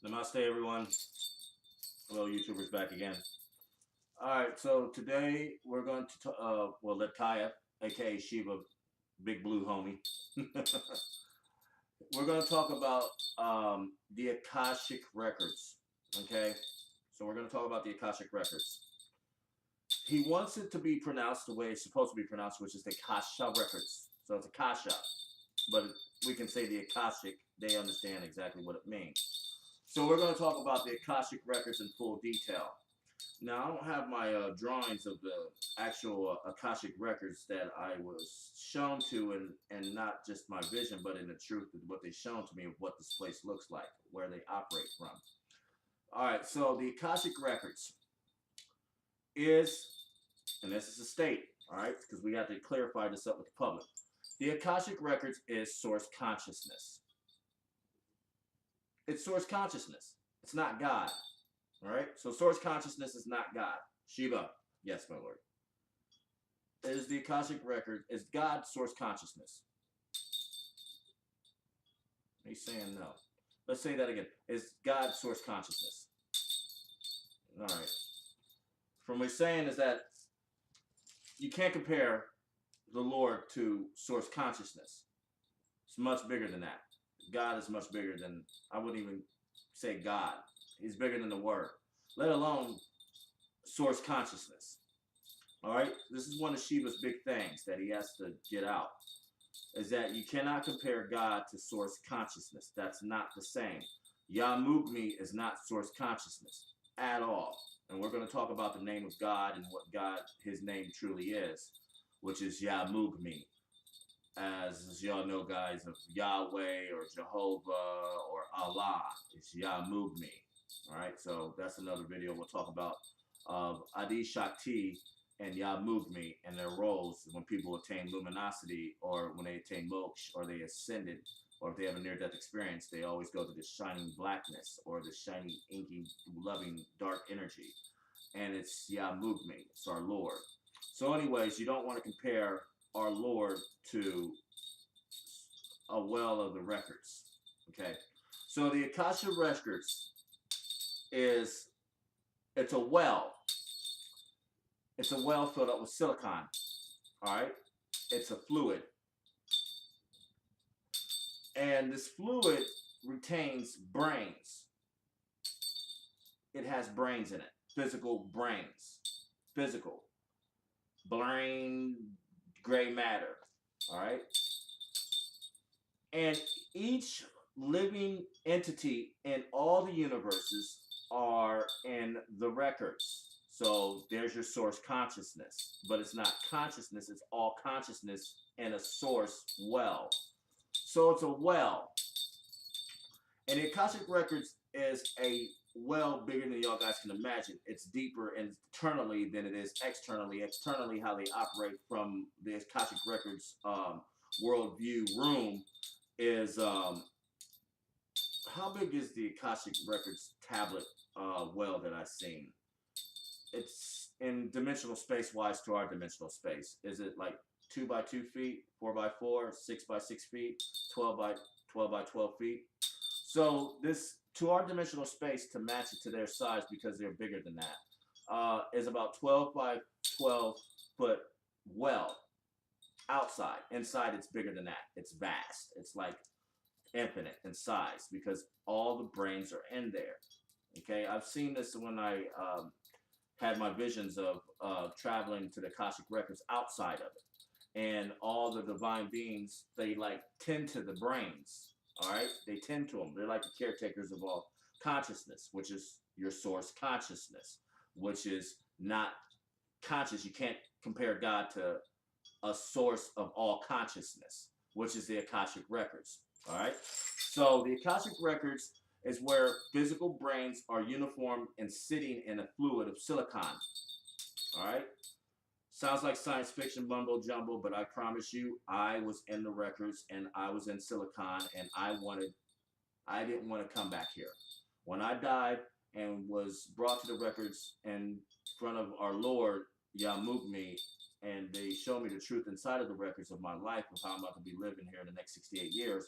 Namaste, everyone. Hello, YouTubers, back again. All right, so today we're going to, let Kaya, aka Shiva, Big Blue Homie, we're going to talk about the Akashic Records. Okay, so we're going to talk about the Akashic Records. He wants it to be pronounced the way it's supposed to be pronounced, which is the Akasha Records. So it's Akasha, but we can say the Akashic. They understand exactly what it means. So we're going to talk about the Akashic Records in full detail. Now, I don't have my drawings of the actual Akashic Records that I was shown to, and not just my vision, but in the truth of what they've shown to me of what this place looks like, where they operate from. All right, so the Akashic Records is, and this is a state, all right, because we have to clarify this up with the public. The Akashic Records is source consciousness. It's source consciousness. It's not God. All right? So source consciousness is not God. Shiva. Yes, my lord. It is the Akashic Record. It's God's source consciousness. He's saying no. Let's say that again. It's God's source consciousness. All right. From what he's saying is that you can't compare the Lord to source consciousness. It's much bigger than that. God is much bigger than, I wouldn't even say God. He's bigger than the word, let alone source consciousness. All right? This is one of Shiva's big things that he has to get out, is that you cannot compare God to source consciousness. That's not the same. Yamugmi is not source consciousness at all. And we're going to talk about the name of God and what God, his name truly is, which is Yamugmi. As y'all know, guys, of Yahweh or Jehovah or Allah, it's Yamugmi. All right, so that's another video we'll talk about of Adi Shakti and Yamugmi and their roles when people attain luminosity, or when they attain moksha, or they ascended, or if they have a near-death experience, they always go to the shining blackness or the shiny, inky, loving, dark energy. And it's Yamugmi, it's our Lord. So anyways, you don't want to compare our Lord to a well of the records. Okay, so the Akasha Records is, it's a well. It's a well filled up with silicon. All right, it's a fluid, and this fluid retains brains. It has brains in it, physical brains, physical brain, gray matter. All right. And each living entity in all the universes are in the records. So there's your source consciousness. But it's not consciousness, it's all consciousness in a source well. So it's a well. And the Akashic Records is a well bigger than y'all guys can imagine. It's deeper internally than it is externally. Externally, how they operate from the Akashic Records worldview room is, how big is the Akashic Records tablet well that I've seen? It's in dimensional space wise to our dimensional space. Is it like 2 by 2 feet, 4 by 4, 6 by 6 feet, 12 by 12 feet? So this, to our dimensional space, to match it to their size, because they're bigger than that, is about 12 by 12 foot well outside. Inside, it's bigger than that. It's vast. It's like infinite in size, because all the brains are in there. Okay, I've seen this when I had my visions of traveling to the Akashic Records outside of it. And all the divine beings, they like tend to the brains. All right, they tend to them. They're like the caretakers of all consciousness, which is your source consciousness, which is not conscious. You can't compare God to a source of all consciousness, which is the Akashic Records. All right, so the Akashic Records is where physical brains are uniform and sitting in a fluid of silicon. All right. Sounds like science fiction mumbo jumbo, but I promise you, I was in the records and I was in silicon, and I didn't want to come back here. When I died and was brought to the records in front of our Lord, Yamugmi, and they showed me the truth inside of the records of my life, of how I'm about to be living here in the next 68 years.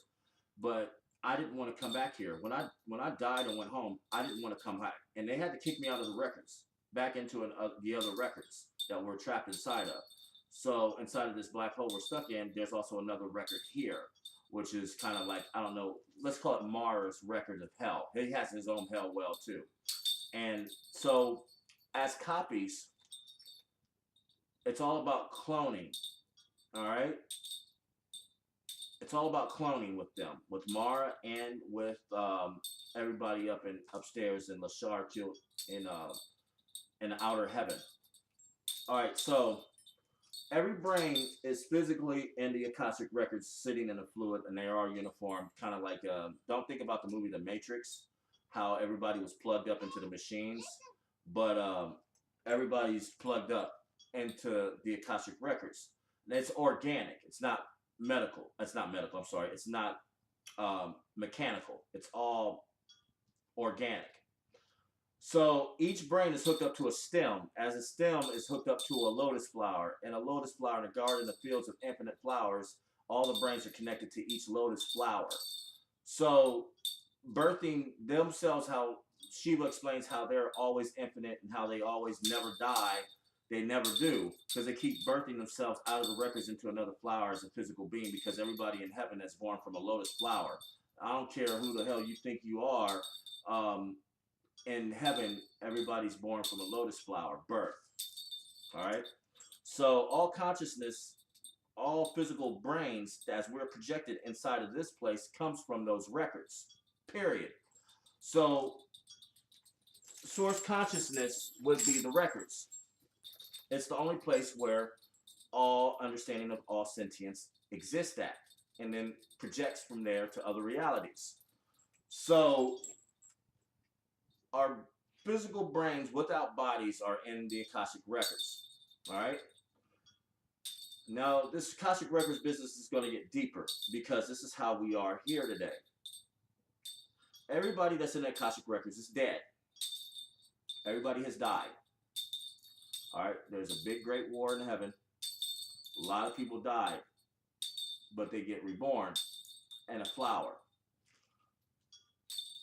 But I didn't want to come back here. When I died and went home, I didn't want to come back, and they had to kick me out of the records, back into the other records that were trapped inside of. So inside of this black hole we're stuck in, there's also another record here, which is kind of like, I don't know, let's call it Mars' record of hell. He has his own hell well too, and so as copies, it's all about cloning. All right, it's all about cloning with them, with Mara and with everybody up in upstairs in Lashar in the outer heaven. All right, so every brain is physically in the Akashic records, sitting in a fluid, and they are uniform. Kind of like, don't think about the movie The Matrix, how everybody was plugged up into the machines, but everybody's plugged up into the Akashic records. And it's organic. It's not medical. It's not medical. I'm sorry. It's not mechanical. It's all organic. So each brain is hooked up to a stem, as a stem is hooked up to a lotus flower. And a lotus flower in a garden of fields of infinite flowers, all the brains are connected to each lotus flower. So birthing themselves, how Shiva explains how they're always infinite and how they always never die. They never do, because they keep birthing themselves out of the records into another flower as a physical being, because everybody in heaven is born from a lotus flower. I don't care who the hell you think you are. In heaven, everybody's born from a lotus flower, birth. All right? So all consciousness, all physical brains, as we're projected inside of this place, comes from those records, period. So source consciousness would be the records. It's the only place where all understanding of all sentience exists at, and then projects from there to other realities. So our physical brains without bodies are in the Akashic records. All right. Now, this Akashic records business is going to get deeper, because this is how we are here today. Everybody that's in the Akashic records is dead. Everybody has died. All right. There's a big, great war in heaven. A lot of people died, but they get reborn in a flower,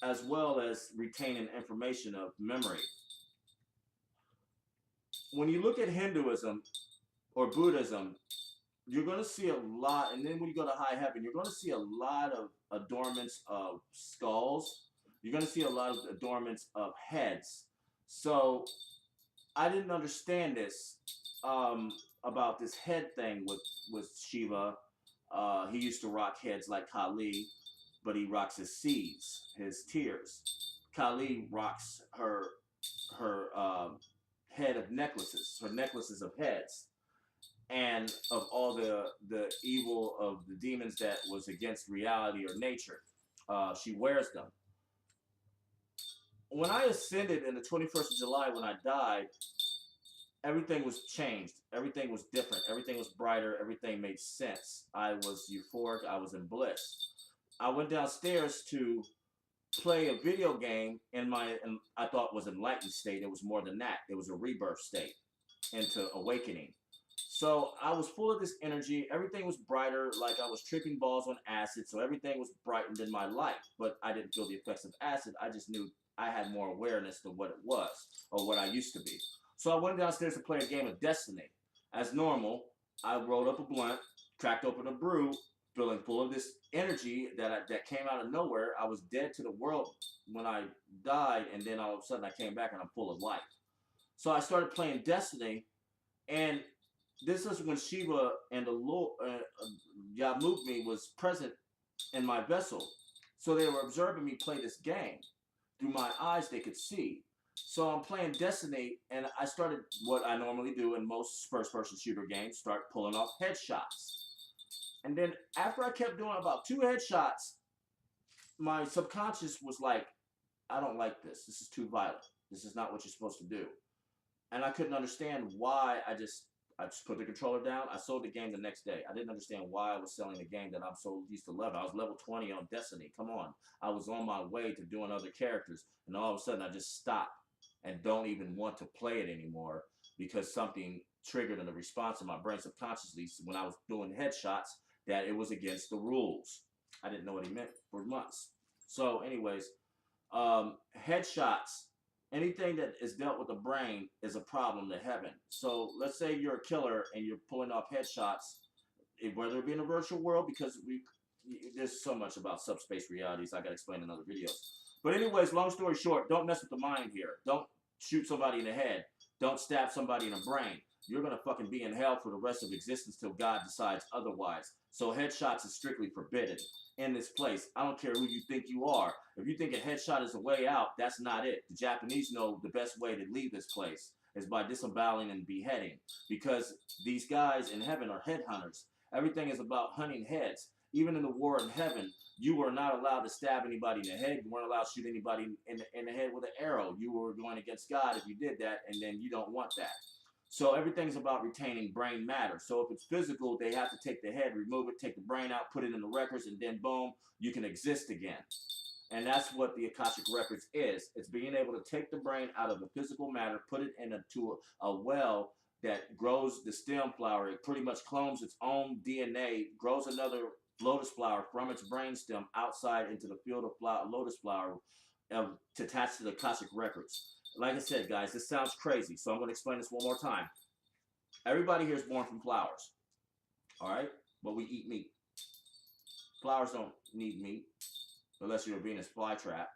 as well as retaining information of memory. When you look at Hinduism or Buddhism, you're going to see a lot, and then when you go to high heaven, you're going to see a lot of adornments of skulls. You're going to see a lot of adornments of heads. So I didn't understand this about this head thing with Shiva. He used to rock heads like Kali, but he rocks his seeds, his tears. Kali rocks her head of necklaces, her necklaces of heads, and of all the evil of the demons that was against reality or nature. She wears them. When I ascended in the 21st of July, when I died, everything was changed. Everything was different. Everything was brighter. Everything made sense. I was euphoric. I was in bliss. I went downstairs to play a video game and I thought was enlightened state. It was more than that. It was a rebirth state into awakening. So I was full of this energy. Everything was brighter, like I was tripping balls on acid. So everything was brightened in my life. But I didn't feel the effects of acid. I just knew I had more awareness than what it was or what I used to be. So I went downstairs to play a game of Destiny. As normal, I rolled up a blunt, cracked open a brew, feeling full of this energy that came out of nowhere. I was dead to the world when I died, and then all of a sudden I came back and I'm full of life. So I started playing Destiny, and this is when Shiva and the Lord Yamukmi was present in my vessel. So they were observing me play this game. Through my eyes, they could see. So I'm playing Destiny, and I started what I normally do in most first-person shooter games, start pulling off headshots. And then after I kept doing about 2 headshots, my subconscious was like, I don't like this. This is too violent. This is not what you're supposed to do. And I couldn't understand why. I just put the controller down. I sold the game the next day. I didn't understand why I was selling a game that I'm so used to loving. I was level 20 on Destiny. Come on. I was on my way to doing other characters. And all of a sudden, I just stopped and don't even want to play it anymore because something triggered in the response in my brain subconsciously when I was doing headshots that it was against the rules. I didn't know what he meant for months. So, anyways, headshots, anything that is dealt with the brain is a problem to heaven. So, let's say you're a killer and you're pulling off headshots, whether it be in a virtual world, because there's so much about subspace realities I got to explain in other videos. But anyways, long story short, don't mess with the mind here. Don't shoot somebody in the head. Don't stab somebody in the brain. You're going to fucking be in hell for the rest of existence till God decides otherwise. So headshots is strictly forbidden in this place. I don't care who you think you are. If you think a headshot is a way out, that's not it. The Japanese know the best way to leave this place is by disemboweling and beheading, because these guys in heaven are headhunters. Everything is about hunting heads. Even in the war in heaven, you were not allowed to stab anybody in the head. You weren't allowed to shoot anybody in the head with an arrow. You were going against God if you did that, and then you don't want that. So everything's about retaining brain matter. So if it's physical, they have to take the head, remove it, take the brain out, put it in the records, and then boom, you can exist again. And that's what the Akashic Records is. It's being able to take the brain out of the physical matter, put it into a well that grows the stem flower. It pretty much clones its own DNA, grows another lotus flower from its brain stem outside into the field of lotus flower to attach to the Akashic Records. Like I said, guys, this sounds crazy, so I'm going to explain this one more time. Everybody here is born from flowers, all right? But we eat meat. Flowers don't need meat unless you're a Venus flytrap,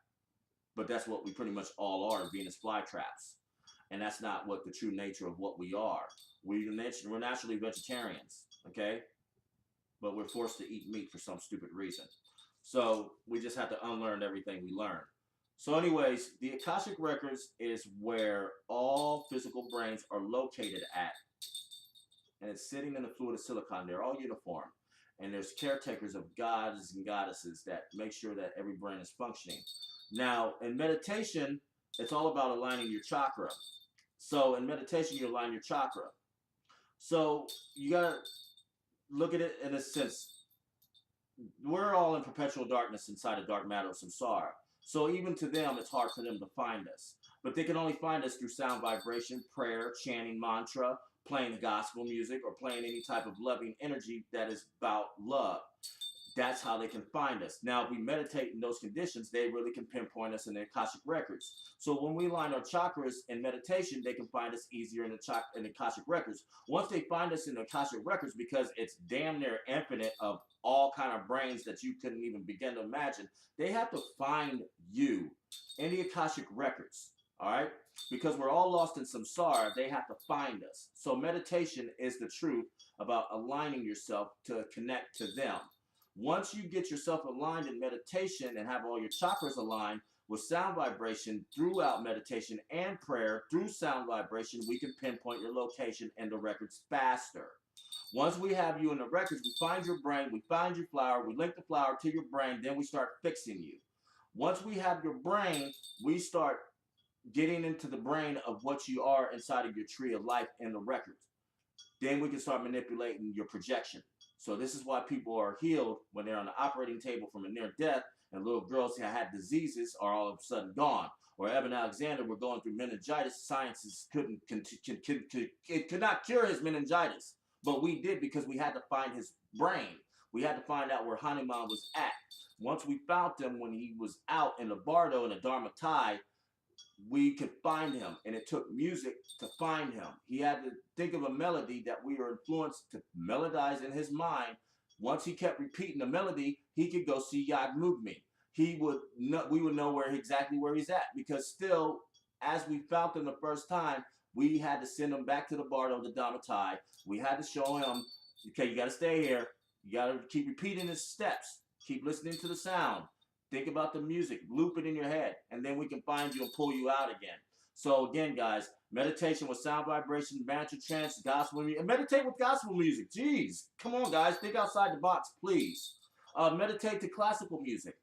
but that's what we pretty much all are, Venus flytraps. And that's not what the true nature of what we are. We're naturally vegetarians, okay? But we're forced to eat meat for some stupid reason. So we just have to unlearn everything we learned. So anyways, the Akashic Records is where all physical brains are located at. And it's sitting in the fluid of silicon. They're all uniform. And there's caretakers of gods and goddesses that make sure that every brain is functioning. Now, in meditation, it's all about aligning your chakra. So in meditation, you align your chakra. So you got to look at it in a sense. We're all in perpetual darkness inside of dark matter of samsara. So even to them, it's hard for them to find us. But they can only find us through sound vibration, prayer, chanting mantra, playing gospel music, or playing any type of loving energy that is about love. That's how they can find us. Now, if we meditate in those conditions, they really can pinpoint us in the Akashic Records. So when we line our chakras in meditation, they can find us easier in the Akashic Records. Once they find us in the Akashic Records, because it's damn near infinite of all kind of brains that you couldn't even begin to imagine, they have to find you in the Akashic Records, all right? Because we're all lost in samsara, they have to find us. So meditation is the truth about aligning yourself to connect to them. Once you get yourself aligned in meditation and have all your chakras aligned with sound vibration throughout meditation and prayer, through sound vibration, we can pinpoint your location in the records faster. Once we have you in the records, we find your brain, we find your flower, we link the flower to your brain, then we start fixing you. Once we have your brain, we start getting into the brain of what you are inside of your tree of life in the records. Then we can start manipulating your projection. So this is why people are healed when they're on the operating table from a near death, and little girls who had diseases are all of a sudden gone. Or Evan Alexander were going through meningitis. Sciences could not cure his meningitis, but we did because we had to find his brain. We had to find out where Hanuman was at. Once we found him when he was out in the bardo in the Dharmatai, we could find him, and it took music to find him. He had to think of a melody that we were influenced to melodize in his mind. Once he kept repeating the melody, he could go see Yagmugmi. We would know exactly where he's at, because still, as we found him the first time, we had to send him back to the bardo, the Dhammatai. We had to show him, okay, you got to stay here. You got to keep repeating his steps. Keep listening to the sound. Think about the music, loop it in your head, and then we can find you and pull you out again. So again, guys, meditation with sound vibration, mantra trance, gospel music, and meditate with gospel music. Jeez, come on, guys, think outside the box, please. Meditate to classical music.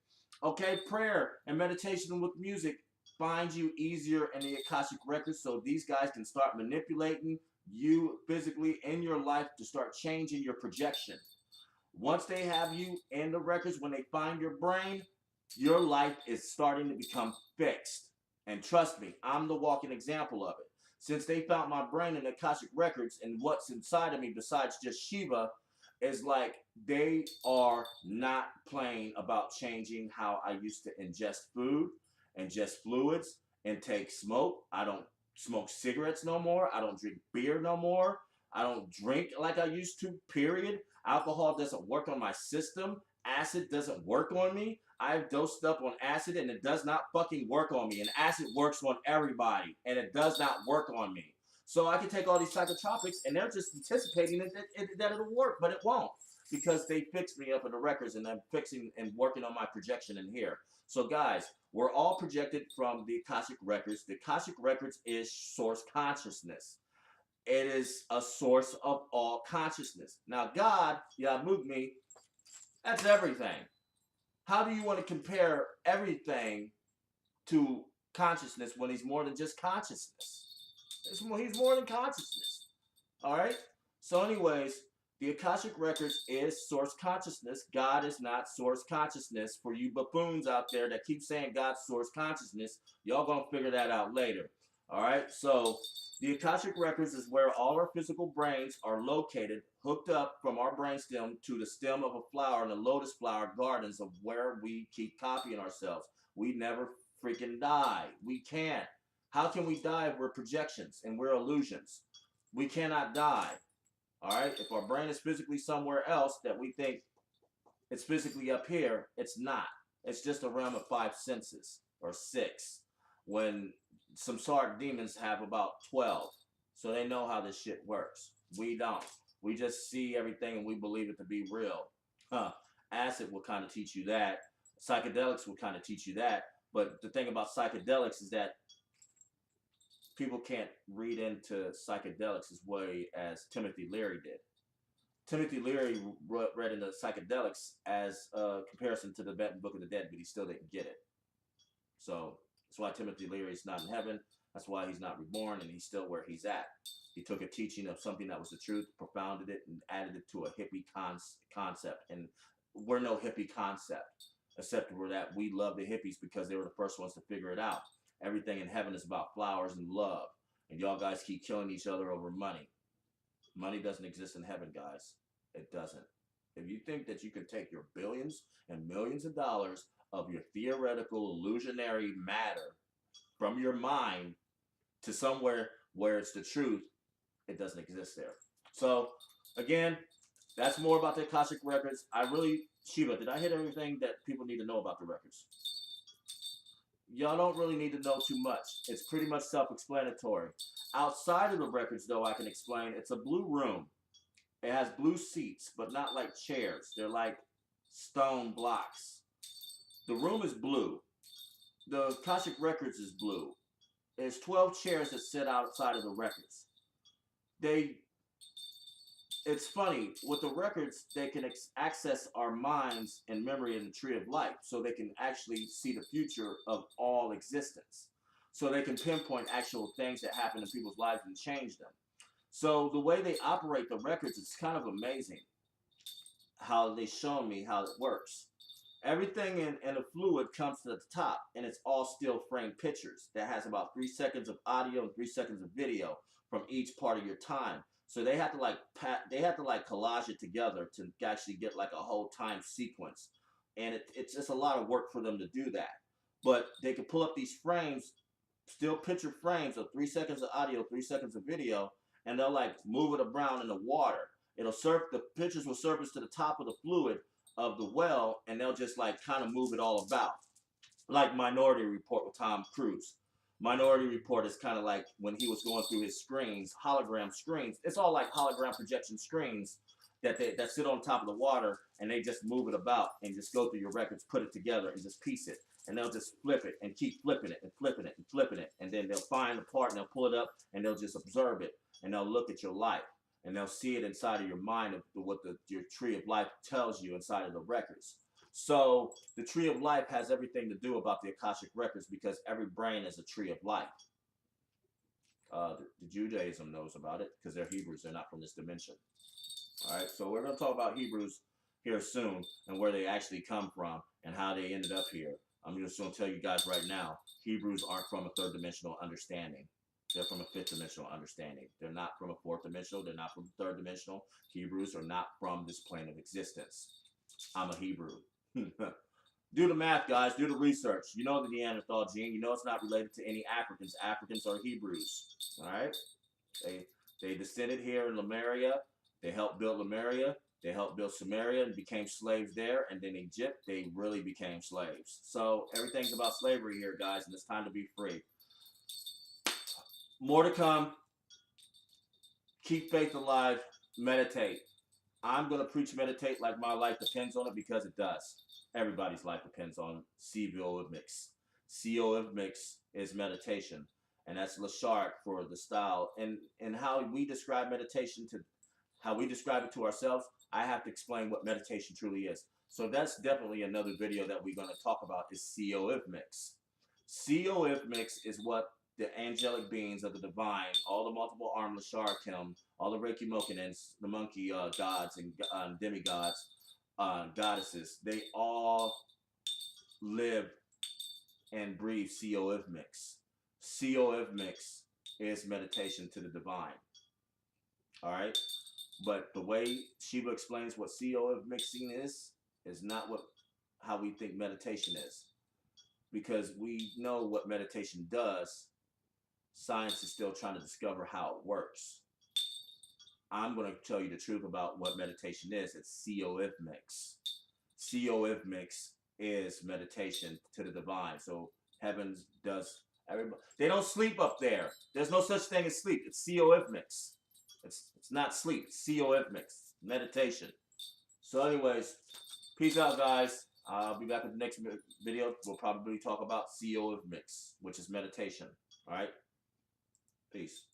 Okay, prayer and meditation with music finds you easier in the Akashic Records, so these guys can start manipulating you physically in your life to start changing your projection. Once they have you in the records, when they find your brain, your life is starting to become fixed. And trust me, I'm the walking example of it. Since they found my brain in the Akashic Records and what's inside of me besides just Shiva, is like they are not playing about changing how I used to ingest food, ingest fluids, and take smoke. I don't smoke cigarettes no more. I don't drink beer no more. I don't drink like I used to, period. Alcohol doesn't work on my system. Acid doesn't work on me. I've dosed up on acid and it does not fucking work on me. And acid works on everybody and it does not work on me. So I can take all these psychotropics and they're just anticipating that it'll work, but it won't because they fixed me up in the records and I'm fixing and working on my projection in here. So guys, we're all projected from the Akashic records. The Akashic records is source consciousness. It is a source of all consciousness. Now God, Yamugni, that's everything. How do you want to compare everything to consciousness when he's more than just consciousness? He's more than consciousness. All right? So anyways, the Akashic Records is source consciousness. God is not source consciousness. For you buffoons out there that keep saying God's source consciousness, y'all gonna figure that out later. All right? So the Akashic Records is where all our physical brains are located, hooked up from our brainstem to the stem of a flower in the lotus flower gardens of where we keep copying ourselves. We never freaking die. We can't. How can we die if we're projections and we're illusions? We cannot die. All right? If our brain is physically somewhere else that we think it's physically up here, it's not. It's just a realm of 5 senses or 6. When some Sark demons have about 12. So they know how this shit works. We don't. We just see everything and we believe it to be real. Acid will kind of teach you that. Psychedelics will kind of teach you that. But the thing about psychedelics is that people can't read into psychedelics as way as Timothy Leary did. Timothy Leary read into psychedelics as a comparison to the Book of the Dead, but he still didn't get it. So that's why Timothy Leary is not in heaven. That's why he's not reborn, and he's still where he's at. He took a teaching of something that was the truth, propounded it, and added it to a hippie concept. And we're no hippie concept, except for that we love the hippies because they were the first ones to figure it out. Everything in heaven is about flowers and love. And y'all guys keep killing each other over money. Money doesn't exist in heaven, guys. It doesn't. If you think that you can take your billions and millions of dollars of your theoretical illusionary matter from your mind to somewhere where it's the truth, it doesn't exist there. So, again, that's more about the Akashic Records. Shiva, did I hit everything that people need to know about the records? Y'all don't really need to know too much. It's pretty much self-explanatory. Outside of the records, though, I can explain. It's a blue room. It has blue seats, but not like chairs. They're like stone blocks. The room is blue. The Akashic Records is blue. There's 12 chairs that sit outside of the records. It's funny, with the records, they can access our minds and memory in the tree of life, so they can actually see the future of all existence. So they can pinpoint actual things that happen in people's lives and change them. So the way they operate the records is kind of amazing. How they show me how it works. Everything in a fluid comes to the top, and it's all still frame pictures that has about 3 seconds of audio and 3 seconds of video from each part of your time. So they have to collage it together to actually get like a whole time sequence, and it's just a lot of work for them to do that. But they can pull up these frames, still picture frames of 3 seconds of audio, 3 seconds of video, and they'll like move it around in the water. The pictures will surface to the top of the fluid of the well, and they'll just like kind of move it all about, like Minority Report with Tom Cruise. Minority Report is kind of like when he was going through his screens, hologram screens. It's all like hologram projection screens that sit on top of the water, and they just move it about and just go through your records, put it together, and just piece it. And they'll just flip it and keep flipping it and flipping it and flipping it, and then they'll find the part and they'll pull it up and they'll just observe it, and they'll look at your life. And they'll see it inside of your mind of what your tree of life tells you inside of the records. So the tree of life has everything to do about the Akashic Records because every brain is a tree of life. The Judaism knows about it because they're Hebrews. They're not from this dimension. All right, so we're going to talk about Hebrews here soon and where they actually come from and how they ended up here. I'm just going to tell you guys right now, Hebrews aren't from a third dimensional understanding. They're from a fifth dimensional understanding. They're not from a fourth dimensional. They're not from third dimensional. Hebrews are not from this plane of existence. I'm a Hebrew. Do the math, guys. Do the research. You know the Neanderthal gene. You know it's not related to any Africans. Africans are Hebrews. All right? They descended here in Lemuria. They helped build Lemuria. They helped build Samaria and became slaves there. And then Egypt, they really became slaves. So everything's about slavery here, guys, and it's time to be free. More to come. Keep faith alive. Meditate. I'm going to preach meditate like my life depends on it because it does. Everybody's life depends on CO mix. CO mix is meditation. And that's Lashard for the style. And how we describe meditation to how we describe it to ourselves, I have to explain what meditation truly is. So that's definitely another video that we're going to talk about is CO mix. CO mix is what the angelic beings of the divine, all the multiple armed Lasharkim, all the Reiki Mokinens, the monkey gods and demigods, goddesses, they all live and breathe COF mix. COF mix is meditation to the divine. All right? But the way Shiva explains what COF mixing is not how we think meditation is. Because we know what meditation does, science is still trying to discover how it works. I'm going to tell you the truth about what meditation is. It's COF mix. COF mix is meditation to the divine. So heaven does everybody. They don't sleep up there. There's no such thing as sleep. It's COF mix. It's not sleep. It's COF mix. Meditation. So anyways, peace out, guys. I'll be back with the next video. We'll probably talk about COF mix, which is meditation. All right? Peace.